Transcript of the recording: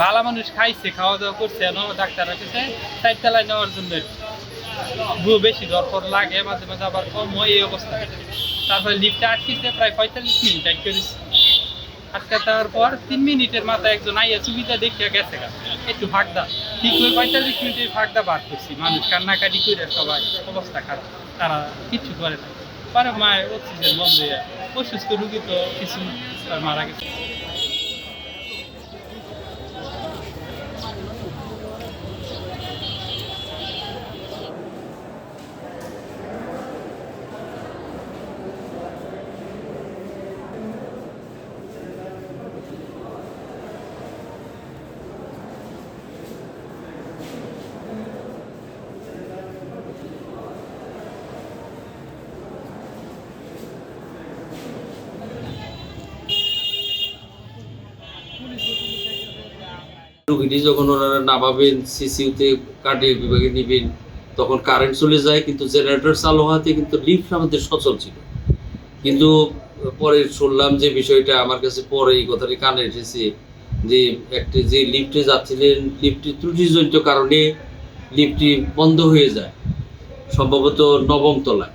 ভালো মানুষ খাইছে, খাওয়া দাওয়া করছে, ডাক্তার রেখেছে 4 তলায় নেওয়ার জন্য। বেশি দরকার লাগে, মাঝে মাঝে আবার কম হয় এই অবস্থা। তারপরে লিফটে আটকিতে প্রায় 45 মিনিট আটকে দিচ্ছে। আটকে দেওয়ার পর 3 মিনিটের মাথায় একজন আইয়া সুবিধা দেখিয়া গেছে গা, একটু ফাঁকদা ঠিক হয়ে 45 মিনিটে ফাঁকদা বার করছি। মানুষ কান্নাকাটি করে সবাই অবস্থা খারাপ, তারা কিচ্ছু করে না। পরে মায়ের অক্সিজেন বন্ধ হয়ে অসুস্থ রুগী তো কিছু মারা গেছে। রোগীটি যখন ওনারা নামাবেন, সিসিউতে কার্ডিয়াক বিভাগে নেবেন, তখন কারেন্ট চলে যায়, কিন্তু জেনারেটর চালু হওয়াতে কিন্তু লিফট আমাদের সচল ছিল। কিন্তু পরে শুনলাম যে বিষয়টা আমার কাছে পরে এই কথাটি কানে এসেছে যে একটা যে লিফটে যাচ্ছিলেন, লিফটটি ত্রুটিজনিত কারণে লিফটটি বন্ধ হয়ে যায়, সম্ভবত 9ম তলায়।